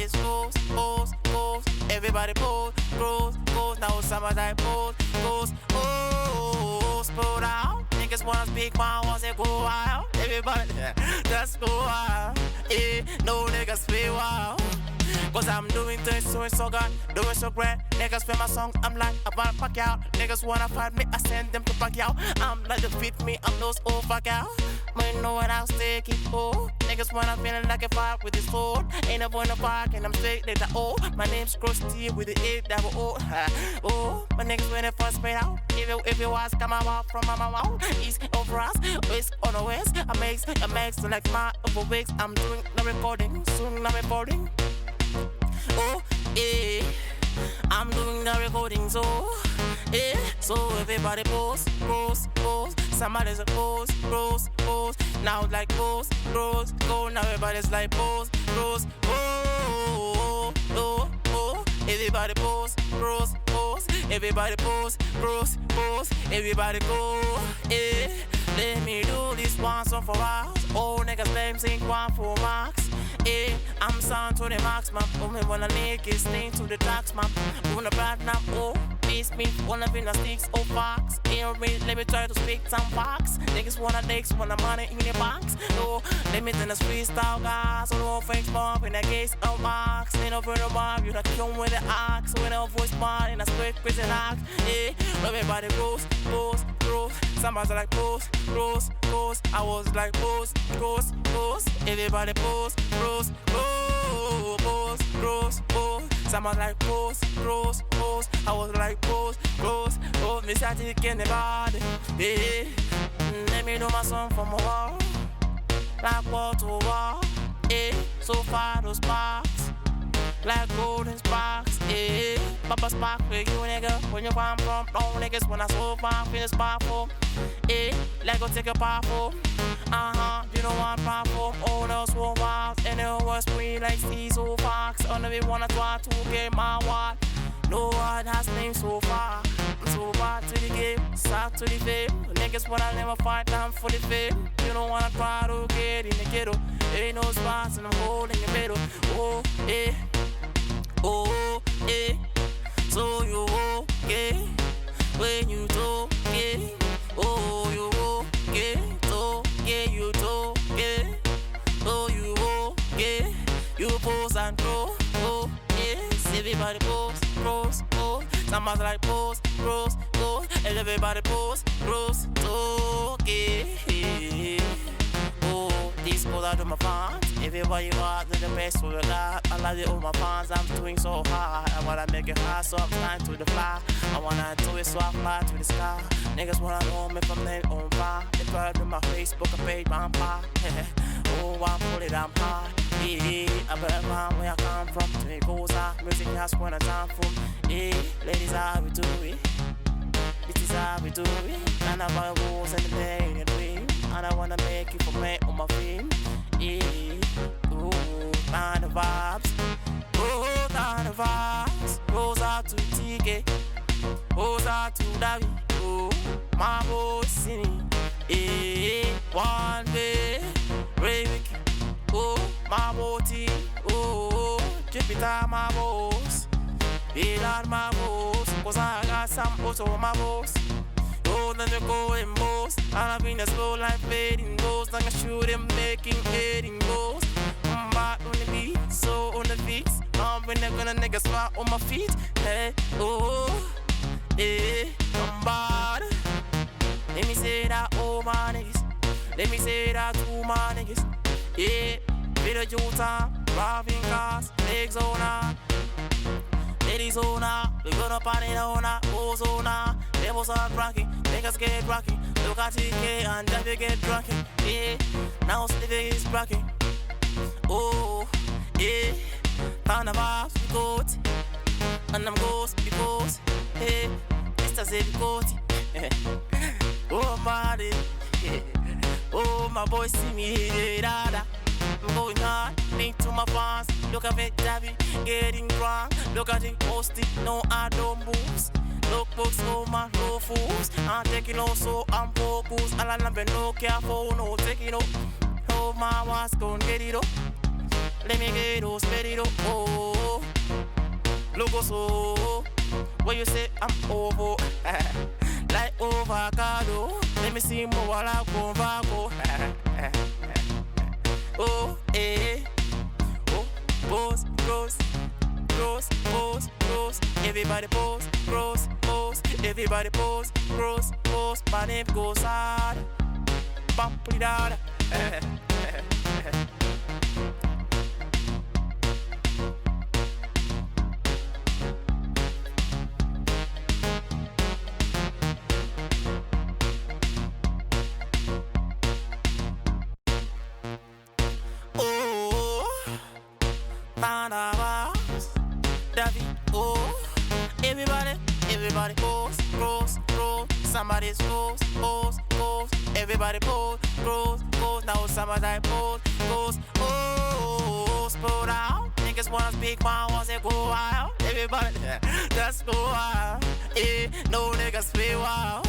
Somebody's pose, pose, pose. Everybody pose, pose, pose. Now somebody pose, pose, pose. Pull out. Niggas wanna speak my once they go wild. Everybody, just go wild. Yeah, no niggas feel wild. Cause I'm doing this so it's so good, doing so great. Niggas feel my song, I'm like about to pack out. Niggas wanna fight me, I send them to pack out. I'm like to fit me, I'm those old fuck out. Man, know what I'll stick it, oh. Niggas wanna feeling like a fight with this sword. Ain't up on the park and I'm straight like the O. My name's Krusty with the 8-double-O. Oh, my niggas when they first made out. If you was come out from my mouth, east over us, west on the west. I makes like my over weeks. I'm doing the recording, soon I'm recording. Oh, yeah, I'm doing the recording, so, yeah. So everybody pose, pose, pose. Somebody's a pose, pose, pose. Now like pose, pose, go. Now everybody's like pose, pose, oh, oh, oh. Everybody pose, pose, pose. Everybody pose, pose, pose. Everybody go, yeah. Let me do this once and for all. Oh, niggas, let me sing one for marks. Yeah, I'm sound to the max, man. Only wanna make it sting to the tax, man. Wanna bad now, oh, face me. Wanna be the sticks, oh, fox. Hear me, let me try to speak some facts. Niggas wanna dicks, wanna money in the box. Oh, let me turn the freestyle guys. So no fakes bump in the case of marks. Ain't over the bar, you not kill with the axe. When I voice part in a straight prison act. Yeah, everybody goes, goes, goes. Somebody's like pose, pose, pose. I was like pose, pose, pose. Everybody pose, pose, pose, pose, pose, pose. Somebody's like pose, pose, pose. I was like pose, pose, pose. Me start taking the body. Yeah, let me know my song from a wall, like wall to wall. Yeah, so far those sparks, like golden sparks. Yeah, Papa spark for you nigga. When you come from, no niggas when I so far finish powerful. Yeah, like go take a powerful. You know I'm powerful. All those who wild and it was free like Caesar Fox. On the wanna try to get my what. No one has named so far. I'm so far to the game, start to the fame. Niggas wanna never fight, I'm for the fame. You don't wanna try to get in the ghetto. Ain't no spots and I'm holding the middle. Oh, yeah. Oh, yeah. So you okay when you talk, yeah. Oh, you okay, so yeah, you talk, yeah. Oh, you okay, you pose and throw, oh, yes. Everybody pose, pose, pose. Somebody's like pose, pose, pose. Everybody pose, pose, okay. Oh, these pose out of my fans. Everybody got the best we got. I love it, all my fans. I'm doing so hard. I wanna make it hard, so I'm flying to the fly. I wanna do it, so I fly to the sky. Niggas wanna know me from then on fire. They put in my Facebook page, I'm high. Oh, I put it, I'm high. Yeah, I better find where I come from. To it goes out, music that's when I time from. Yeah, ladies, how we do it. This is how we do it. And I buy rules and the day in the dream. And I wanna make it for me on my film. Yeah, ooh, kind of vibes. Oh, kind of vibes. Goes out to TK. Goes out to Davi. Oh, my boy singing. Yeah, one day, Ray Wiki. Oh, my boy T. Oh, Jupiter, my boss. Be that my boss. Cause I got some also my boss. Oh, then you go and boss. And I've been a slow life fading goes. Like I shoot him making heading goes. I'm back on the beat, so on the beats. I'm when they're gonna nigga spot on my feet. Hey, oh, yeah, I'm bad. Let me say that, oh my niggas. Let me say that to my niggas. Yeah, video Utah, driving cars, legs on up. Ladies on up, we gonna party on up, hoes on up. Devils are rocking, niggas get rocking. Look at TK and David get drunken. Yeah, now Stevie is rocking. Oh, yeah, found the vibes, we got. And I'm ghost, because, hey, Mr. Zebby got. Oh, body, oh, my boy see me, da. I'm going hard, link to my fans. Look at it, Davi, getting drunk. Look at it, posting, no, I don't moves. Look books, oh my no fools. I'm taking also, I'm focused. All I'm no careful, no taking up. Oh, my was gon' get it up. let me get those pedido. Oh, logo so. When you say I'm over, like avocado. Let me see more while I go vago. Oh, eh. Oh, pose, pose, pose, pose, pose. Everybody pose, pose, pose. Everybody pose, pose, pose. My name goes hard. Bumpy dada. Daddies, oh, everybody pose, pose, pose. Somebody's pose, pose, pose. Everybody pose, pose, pose. Now somebody pose, pose, pose. Pull down. Niggas wanna speak, man, once they go wild. Everybody, that's go wild. Eh, no niggas feel wild.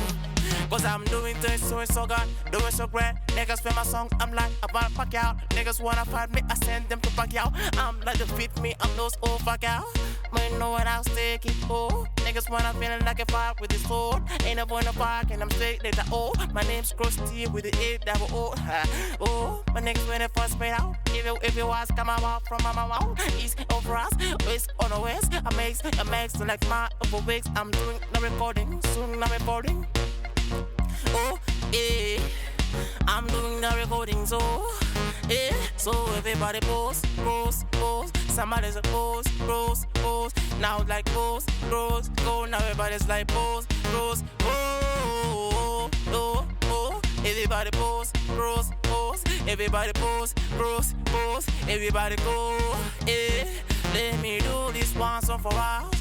Cause I'm doing things so good, doing so great. Niggas feel my song, I'm like a bad fuck out. Niggas wanna fight me, I send them to back out. I'm like to fit me, I'm those old fuck out. Man, know what I'll stick it, oh. Niggas wanna feeling like a fight with this sword. Ain't up on the park and I'm straight like the O. My name's Krusty with the 8 double O. Oh, my niggas when it first made out. If it was come out from my mouth, east over us, west on the west. I makes like my upper wigs. I'm doing the recording, soon I'm recording. Oh, eh, I'm doing the recording, so, eh, so everybody pose, pose, pose. Somebody's a pose, pose, pose. Now like pose, pose, go. Now everybody's like pose, pose, oh, oh, oh. Everybody pose, pose, pose. Everybody pose, pose, pose. Everybody go, eh. Let me do this once and for all.